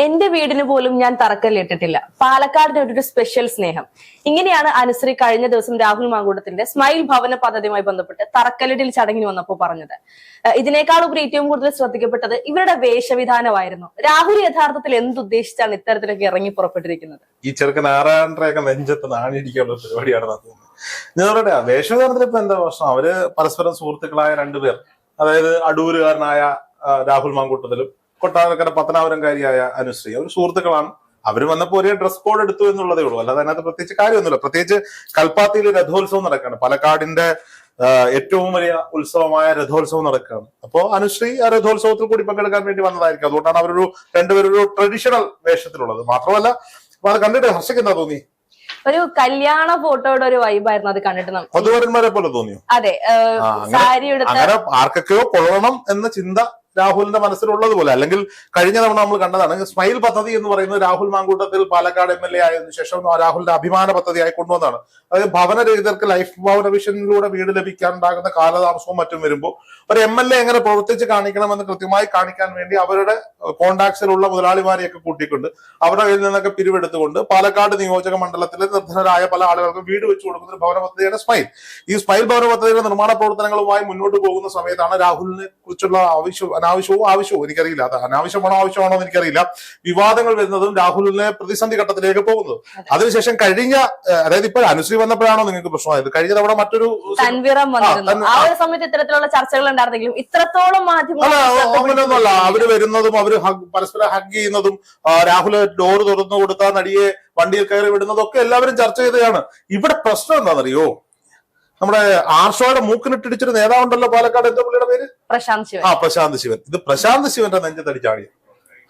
എന്റെ വീടിന് പോലും ഞാൻ തറക്കല്ലിട്ടിട്ടില്ല. പാലക്കാടിന് ഒരു സ്പെഷ്യൽ സ്നേഹം. ഇങ്ങനെയാണ് അനുശ്രീ കഴിഞ്ഞ ദിവസം രാഹുൽ മാങ്കൂട്ടത്തിന്റെ സ്മൈൽ ഭവന പദ്ധതിയുമായി ബന്ധപ്പെട്ട് തറക്കല്ലിടൽ ചടങ്ങിന് വന്നപ്പോൾ പറഞ്ഞത്. ഇതിനേക്കാൾ ഉപരി ഏറ്റവും കൂടുതൽ ശ്രദ്ധിക്കപ്പെട്ടത് ഇവരുടെ വേഷവിധാനമായിരുന്നു. രാഹുൽ യഥാർത്ഥത്തിൽ എന്തുദ്ദേശിച്ചാണ് ഇത്തരത്തിലൊക്കെ ഇറങ്ങി പുറപ്പെട്ടിരിക്കുന്നത്? ഈ ചെറുക്കൻ 6 നെഞ്ചത്ത് നാണിരിക്കാനുള്ള പരിപാടിയാണ് നടത്തുന്നത്. ഞാൻ പറയട്ടെ, വേഷവിധാനത്തിൽ ഇപ്പൊ എന്താ പ്രശ്നം? അവര് പരസ്പരം സുഹൃത്തുക്കളായ രണ്ടുപേർ, അതായത് അടൂരുകാരനായ രാഹുൽ മാങ്കൂട്ടത്തിലും കൊട്ടാരക്കര പത്തനാപുരംകാരിയായ അനുശ്രീ, അവർ സുഹൃത്തുക്കളാണ്. അവര് വന്നപ്പോ ഒരേ ഡ്രസ് കോഡ് എടുത്തു എന്നുള്ളതേ ഉള്ളൂ. അല്ലാതെ അതിനകത്ത് പ്രത്യേകിച്ച് കാര്യമൊന്നുമില്ല. പ്രത്യേകിച്ച് കൽപ്പാത്തിയിൽ രഥോത്സവം നടക്കുകയാണ്. പാലക്കാടിന്റെ ഏറ്റവും വലിയ ഉത്സവമായ രഥോത്സവം നടക്കുകയാണ്. അപ്പോ അനുശ്രീ ആ രഥോത്സവത്തിൽ കൂടി പങ്കെടുക്കാൻ വേണ്ടി വന്നതായിരിക്കും. അതുകൊണ്ടാണ് അവരൊരു രണ്ടുപേരൊരു ട്രഡീഷണൽ വേഷത്തിലുള്ളത്. മാത്രമല്ല അത് കണ്ടിട്ട് ഹർഷയ്ക്ക് എന്താ തോന്നി? ഒരു കല്യാണ ഫോട്ടോയുടെ ഒരു വൈബായിരുന്നു അത് കണ്ടിട്ട്. വധുവരന്മാരെ പോലെ തോന്നിയോ? അതെ, സാരി അങ്ങനെ ആർക്കൊക്കെയോ കൊള്ളണം എന്ന ചിന്ത രാഹുലിന്റെ മനസ്സിലുള്ളത് പോലെ. അല്ലെങ്കിൽ കഴിഞ്ഞ തവണ നമ്മൾ കണ്ടതാണ് സ്മൈൽ പദ്ധതി എന്ന് പറയുന്നത് രാഹുൽ മാങ്കൂട്ടത്തിൽ പാലക്കാട് MLA ആയതിനു ശേഷം രാഹുലിന്റെ അഭിമാന പദ്ധതിയായി കൊണ്ടുവന്നതാണ്. അതായത് ഭവനരഹിതർക്ക് ലൈഫ് ഭവന വിഷനിലൂടെ വീട് ലഭിക്കാനുണ്ടാകുന്ന കാലതാമസവും മറ്റും വരുമ്പോൾ ഒരു MLA എങ്ങനെ പ്രവർത്തിച്ച് കാണിക്കണമെന്ന് കൃത്യമായി കാണിക്കാൻ വേണ്ടി അവരുടെ കോണ്ടാക്ട്സിലുള്ള മുതലാളിമാരെയൊക്കെ കൂട്ടിക്കൊണ്ട് അവരുടെ കയ്യിൽ നിന്നൊക്കെ പിരിവെടുത്തുകൊണ്ട് പാലക്കാട് നിയോജക മണ്ഡലത്തിലെ നിർധനരായ പല ആളുകൾക്കും വീട് വെച്ചു കൊടുക്കുന്ന ഒരു ഭവന പദ്ധതിയാണ് സ്മൈൽ. ഈ സ്മൈൽ ഭവന പദ്ധതിയുടെ നിർമ്മാണ പ്രവർത്തനങ്ങളുമായി മുന്നോട്ട് പോകുന്ന സമയത്താണ് രാഹുലിനെ കുറിച്ചുള്ള ആവശ്യവും എനിക്കറിയില്ല, അത് അനാവശ്യമാണോ ആവശ്യമാണോ എന്ന് എനിക്കറിയില്ല, വിവാദങ്ങൾ വരുന്നതും രാഹുലിനെ പ്രതിസന്ധി ഘട്ടത്തിലേക്ക് പോകുന്നത്. അതിനുശേഷം കഴിഞ്ഞ, അതായത് ഇപ്പൊ അനുശ്രീ വന്നപ്പോഴാണോ നിങ്ങൾക്ക് പ്രശ്നമായത്? കഴിഞ്ഞ തവണ മറ്റൊരു സമയത്ത് ഇത്തരത്തിലുള്ള ചർച്ചകൾ ഉണ്ടായിരുന്നെങ്കിലും ഇത്രത്തോളം അങ്ങനെയൊന്നുമല്ല. അവര് വരുന്നതും അവര് പരസ്പരം ഹഗ് ചെയ്യുന്നതും രാഹുൽ ഡോറ് തുറന്നു കൊടുത്താൽ നടിയെ വണ്ടിയിൽ കയറി വിടുന്നതും ഒക്കെ എല്ലാവരും ചർച്ച ചെയ്തതാണ്. ഇവിടെ പ്രശ്നം എന്താണെന്നറിയോ? നമ്മുടെ ആർഷോയുടെ മൂക്കിനിട്ടിടിച്ചൊരു നേതാവുണ്ടല്ലോ പാലക്കാട്, എന്താ പുള്ളിയുടെ പേര്? പ്രശാന്ത് ശിവൻ. പ്രശാന്ത് ശിവൻ. ഇത് പ്രശാന്ത് ശിവന്റെ നെഞ്ചത്തടിച്ചാടിയാണ്.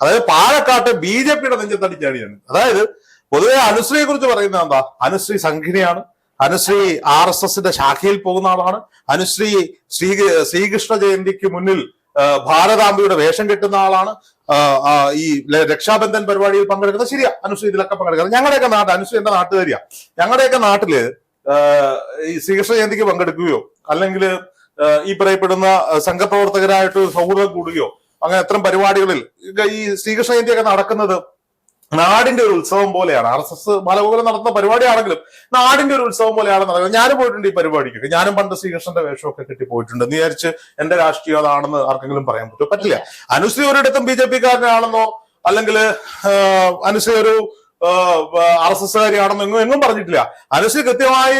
അതായത് പാലക്കാട്ടെ BJPയുടെ നെഞ്ചത്തടിച്ചാടിയാണ്. അതായത് പൊതുവെ അനുശ്രീയെ കുറിച്ച് പറയുന്നത് എന്താ? അനുശ്രീ സംഘിണിയാണ്. അനുശ്രീ RSSന്റെ ശാഖയിൽ പോകുന്ന ആളാണ്. അനുശ്രീ ശ്രീകൃഷ്ണ ജയന്തിക്ക് മുന്നിൽ ഭാരതാംബയുടെ വേഷം കെട്ടുന്ന ആളാണ്. ഈ രക്ഷാബന്ധൻ പരിപാടിയിൽ പങ്കെടുക്കുന്നത്. ശരിയാ, അനുശ്രീ ഇതിലൊക്കെ പങ്കെടുക്കുന്നത്. ഞങ്ങളുടെയൊക്കെ നാട്ടിൽ, അനുശ്രീ എന്റെ നാട്ടുകാരിയാ, ഞങ്ങളുടെയൊക്കെ നാട്ടില് ഈ ശ്രീകൃഷ്ണ ജയന്തിക്ക് പങ്കെടുക്കുകയോ അല്ലെങ്കിൽ ഈ പറയപ്പെടുന്ന സംഘപ്രവർത്തകരായിട്ട് സൗഹൃദം കൂടുകയോ അങ്ങനെ അത്തരം പരിപാടികളിൽ ഈ ശ്രീകൃഷ്ണ ജയന്തിയൊക്കെ നടക്കുന്നത് നാടിന്റെ ഒരു ഉത്സവം പോലെയാണ്. RSS ബാലഗോകുലം നടത്തുന്ന പരിപാടിയാണെങ്കിലും നാടിന്റെ ഒരു ഉത്സവം പോലെയാണ് നടക്കുന്നത്. ഞാനും പോയിട്ടുണ്ട് ഈ പരിപാടിക്കൊക്കെ. ഞാനും പണ്ട് ശ്രീകൃഷ്ണന്റെ വേഷമൊക്കെ കെട്ടി പോയിട്ടുണ്ട്. എന്ന് വിചാരിച്ച് എന്റെ രാഷ്ട്രീയം അതാണെന്ന് ആർക്കെങ്കിലും പറയാൻ പറ്റുമോ? പറ്റില്ല. അനുശ്രീ ഒരിടത്തും BJPക്കാരനാണെന്നോ അല്ലെങ്കിൽ അനുശ്രീ ഒരു RSSകാരിയാണെന്നോ എങ്ങും പറഞ്ഞിട്ടില്ല. അനുശ്രീ കൃത്യമായി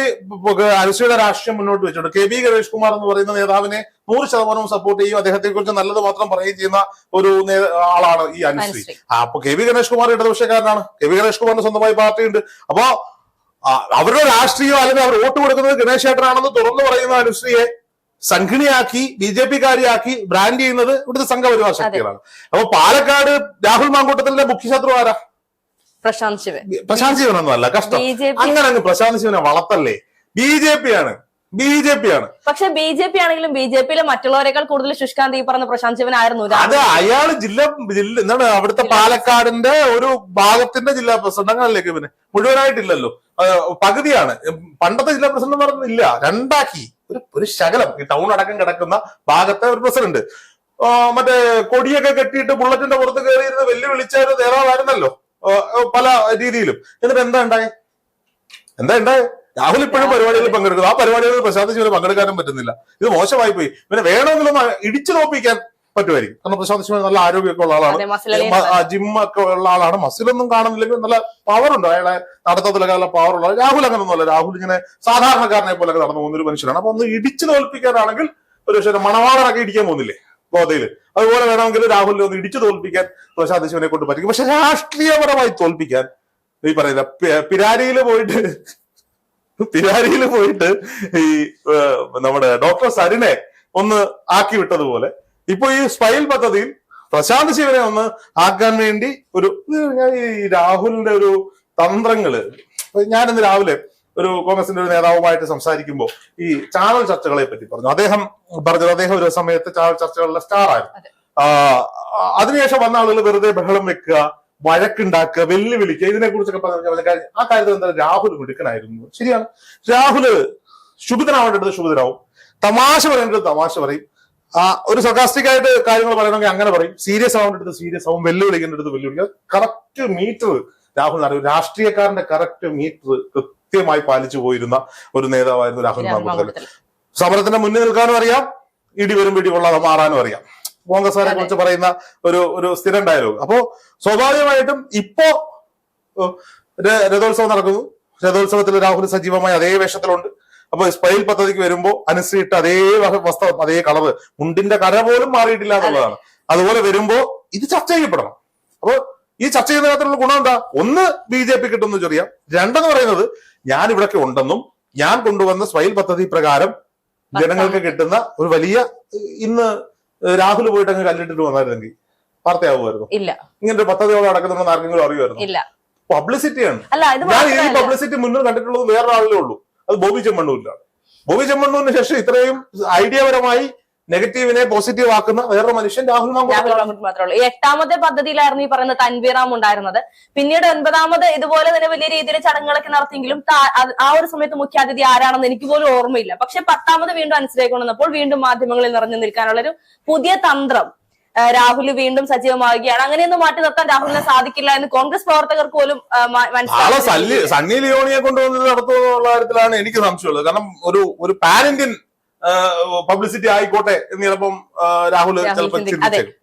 അനുശ്രീയുടെ രാഷ്ട്രീയം മുന്നോട്ട് വെച്ചിട്ടുണ്ട്. KB ഗണേഷ് കുമാർ എന്ന് പറയുന്ന നേതാവിനെ 100% സപ്പോർട്ട് ചെയ്യും, അദ്ദേഹത്തെ കുറിച്ച് നല്ലത് മാത്രം പറയുകയും ചെയ്യുന്ന ഒരു ആളാണ് ഈ അനുശ്രീ. അപ്പൊ KB ഗണേഷ് കുമാർ ഇടതുപക്ഷക്കാരനാണ്. KB ഗണേഷ് കുമാറിന് സ്വന്തമായി പാർട്ടിയുണ്ട്. അപ്പോ അവരുടെ രാഷ്ട്രീയം അല്ലെങ്കിൽ അവർ വോട്ട് കൊടുക്കുന്നത് ഗണേശ് ചേട്ടനാണെന്ന് തുറന്നു പറയുന്ന അനുശ്രീയെ സംഘിണിയാക്കി BJPക്കാരിയാക്കി ബ്രാൻഡ് ചെയ്യുന്നത് ഇവിടുത്തെ സംഘപരിവാർ ശക്തികളാണ്. അപ്പൊ പാലക്കാട് രാഹുൽ മാങ്കൂട്ടത്തിന്റെ മുഖ്യശത്രു ആരാ? പ്രശാന്ത് ശിവൻ. പ്രശാന്ത് ശിവനൊന്നും അല്ല, കഷ്ടം. അങ്ങനെ അങ്ങ് പ്രശാന്ത് ശിവനെ വളർത്തല്ലേ. BJP ആണ്. പക്ഷെ BJP ആണെങ്കിലും BJPയിലെ മറ്റുള്ളവരെക്കാൾ കൂടുതൽ ശുഷ്കാന്തി പറഞ്ഞ പ്രശാന്ത് ശിവൻ ആയിരുന്നു. അത് അയാള് എന്താണ് അവിടുത്തെ പാലക്കാടിന്റെ ഒരു ഭാഗത്തിന്റെ ജില്ലാ പ്രസിഡന്റ്. അങ്ങനല്ലേ ഇവന് മുഴുവനായിട്ടില്ലല്ലോ, പകുതിയാണ്. പണ്ടത്തെ ജില്ലാ പ്രസിഡന്റ് പറഞ്ഞില്ല, രണ്ടാക്കി ഒരു ശകലം ഈ ടൗൺ അടക്കം കിടക്കുന്ന ഭാഗത്തെ ഒരു പ്രസിഡന്റ്. മറ്റേ കൊടിയൊക്കെ കെട്ടിയിട്ട് ബുള്ളറ്റിന്റെ പുറത്ത് കയറിയിരുന്ന് വെല്ലുവിളിച്ച ഒരു നേതാവായിരുന്നല്ലോ പല രീതിയിലും. എന്നിട്ട് എന്താ ഉണ്ടായേ? രാഹുൽ ഇപ്പോഴും പരിപാടികളിൽ പങ്കെടുക്കുന്നു. ആ പരിപാടികളിൽ പ്രശാന്ത് ശിവന് പങ്കെടുക്കാനും പറ്റുന്നില്ല. ഇത് മോശമായി പോയി. പിന്നെ വേണമെങ്കിലും ഇടിച്ചു തോപ്പിക്കാൻ പറ്റുമായിരിക്കും. കാരണം പ്രശാന്ത് ശിവൻ നല്ല ആരോഗ്യമൊക്കെ ഉള്ള ആളാണ്, ജിമ്മൊക്കെ ഉള്ള ആളാണ്. മസിലൊന്നും കാണുന്നില്ലെങ്കിൽ നല്ല പവറുണ്ട്, അയാളെ നടത്തത്തിലൊക്കെ നല്ല പവറുള്ള. രാഹുൽ അങ്ങനൊന്നുമല്ല. രാഹുൽ ഇങ്ങനെ സാധാരണക്കാരനെ പോലൊക്കെ നടന്നു പോകുന്നൊരു മനുഷ്യനാണ്. അപ്പൊ ഒന്ന് ഇടിച്ചു തോൽപ്പിക്കാനാണെങ്കിൽ ഒരു പക്ഷേ മണവാളനൊക്കെ ഇടിക്കാൻ പോകുന്നില്ലേ ഗോതയില്, അതുപോലെ വേണമെങ്കിൽ രാഹുലിനെ ഒന്ന് ഇടിച്ചു തോൽപ്പിക്കാൻ പ്രശാന്ത് ശിവനെ കൊണ്ട് പറ്റും. പക്ഷെ രാഷ്ട്രീയപരമായി തോൽപ്പിക്കാൻ ഈ പറയുന്ന പിരാരിയിൽ പോയിട്ട് ഈ നമ്മുടെ ഡോക്ടർ സരിനെ ഒന്ന് ആക്കി വിട്ടതുപോലെ ഇപ്പൊ ഈ സ്മൈൽ പദ്ധതിയിൽ പ്രശാന്ത് ശിവനെ ഒന്ന് ആക്കാൻ വേണ്ടി ഈ രാഹുലിന്റെ ഒരു തന്ത്രങ്ങള്. ഞാനിന്ന് രാവിലെ ഒരു കോൺഗ്രസിന്റെ ഒരു നേതാവുമായിട്ട് സംസാരിക്കുമ്പോൾ ഈ ചാനൽ ചർച്ചകളെ പറ്റി പറഞ്ഞു. അദ്ദേഹം ഒരു സമയത്ത് ചാനൽ ചർച്ചകളിലെ സ്റ്റാർ ആയിരുന്നു. അതിനുശേഷം വന്ന ആളുകൾ വെറുതെ ബഹളം വെക്കുക, വഴക്കുണ്ടാക്കുക, വെല്ലുവിളിക്കുക, ഇതിനെ കുറിച്ചൊക്കെ പറഞ്ഞ ആ കാര്യത്തിൽ എന്താ രാഹുൽ മിടുക്കനായിരുന്നു. ശരിയാണ്, രാഹുല് ശുഭിതനാവേണ്ടത് ശുഭിതനാവും, തമാശ പറയേണ്ടത് തമാശ പറയും. ഒരു സർക്കാസ്റ്റിക് ആയിട്ട് കാര്യങ്ങൾ പറയണമെങ്കിൽ അങ്ങനെ പറയും. സീരിയസ് ആവേണ്ട അടുത്ത് സീരിയസ് ആവും, വെല്ലുവിളിക്കേണ്ട അടുത്ത് വെല്ലുവിളിക്കുക. കറക്റ്റ് മീറ്റർ രാഹുൽ അറിയും. രാഷ്ട്രീയക്കാരന്റെ കറക്റ്റ് മീറ്റർ കൃത്യമായി പാലിച്ചു പോയിരുന്ന ഒരു നേതാവായിരുന്നു രാഹുൽ മാങ്കൂട്ടത്തിൽ. സമരത്തിന്റെ മുന്നിൽ നിൽക്കാനും അറിയാം, ഇടി വരുമ്പോൾ ഇടി കൊള്ളാതെ മാറാനും അറിയാം. കോൺഗ്രസ്സുകാരെ കുറിച്ച് പറയുന്ന ഒരു സ്ഥിരം ഡയലോഗ്. അപ്പോ സ്വാഭാവികമായിട്ടും ഇപ്പോ രഥോത്സവം നടക്കുന്നു. രഥോത്സവത്തിൽ രാഹുൽ സജീവമായി അതേ വേഷത്തിലുണ്ട്. അപ്പൊ സ്മൈൽ പദ്ധതിക്ക് വരുമ്പോ അനുസരിച്ചിട്ട് അതേ വസ്ത്രം, അതേ കളറ്, മുണ്ടിന്റെ കര പോലും മാറിയിട്ടില്ല എന്നുള്ളതാണ്. അതുപോലെ വരുമ്പോ ഇത് ചർച്ച ചെയ്യപ്പെടണം. അപ്പൊ ഈ ചർച്ച ചെയ്യുന്നതിനകത്തുള്ള ഗുണം എന്താ? ഒന്ന്, BJP കിട്ടുന്ന ചെറിയ. രണ്ടെന്ന് പറയുന്നത് ഞാൻ ഇവിടൊക്കെ ഉണ്ടെന്നും ഞാൻ കൊണ്ടുവന്ന സ്മൈൽ പദ്ധതി പ്രകാരം ജനങ്ങൾക്ക് കിട്ടുന്ന ഒരു വലിയ, ഇന്ന് രാഹുൽ പോയിട്ട് അങ്ങ് കല്ലിട്ടിട്ട് വന്നായിരുന്നെങ്കിൽ വാർത്തയാവുമായിരുന്നു. ഇല്ല, ഇങ്ങനൊരു പദ്ധതിയോടെ നടക്കുന്നുണ്ടെന്ന് ആർക്കെങ്കിലും അറിയുമായിരുന്നു? ഇല്ല. പബ്ലിസിറ്റിയാണ്. ഞാൻ ഈ പബ്ലിസിറ്റി മുന്നിൽ കണ്ടിട്ടുള്ളത് വേറൊരാളിലേ ഉള്ളൂ, അത് ബോബി ചെമ്മണ്ണൂരിലാണ്. ബോബി ചെമ്മണ്ണൂരിന് ശേഷം ഇത്രയും ഐഡിയപരമായി നെഗറ്റീവിനെ പോസിറ്റീവ് ആക്കുന്ന വേറൊരു മനുഷ്യൻ രാഹുൽ മാങ്കൂട്ടത്തിൽ മാത്രമേ ഉള്ളൂ. 8ാമത്തെ പദ്ധതിയിലായിരുന്നു ഈ പറയുന്ന തൻവീറാം ഉണ്ടായിരുന്നത്. പിന്നീട് 9ാമത് ഇതുപോലെ തന്നെ വലിയ രീതിയിൽ ചടങ്ങുകളൊക്കെ നടത്തിയെങ്കിലും ആ ഒരു സമയത്ത് മുഖ്യാതിഥി ആരാണെന്ന് എനിക്ക് പോലും ഓർമ്മയില്ല. പക്ഷെ 10ാമത് വീണ്ടും അനുസരിച്ച് കൊണ്ടുവന്നപ്പോൾ വീണ്ടും മാധ്യമങ്ങളിൽ നിറഞ്ഞു നിൽക്കാനുള്ള ഒരു പുതിയ തന്ത്രം രാഹുൽ വീണ്ടും സജീവമാവുകയാണ്. അങ്ങനെയൊന്നും മാറ്റി നിർത്താൻ രാഹുലിനെ സാധിക്കില്ല എന്ന് കോൺഗ്രസ് പ്രവർത്തകർക്ക് പോലും മനസ്സിലായി. സണ്ണി ലിയോണിയെ കൊണ്ടുവന്നത് നടത്തുന്നുള്ള കാര്യത്തിലാണ് എനിക്ക് സംശയമുള്ളത്. കാരണം ഒരു പാൻ ഇന്ത്യൻ പബ്ലിസിറ്റി ആയിക്കോട്ടെ എന്ന് ചിലപ്പം രാഹുൽ ചിലപ്പോൾ ചിന്തിച്ചേക്കും.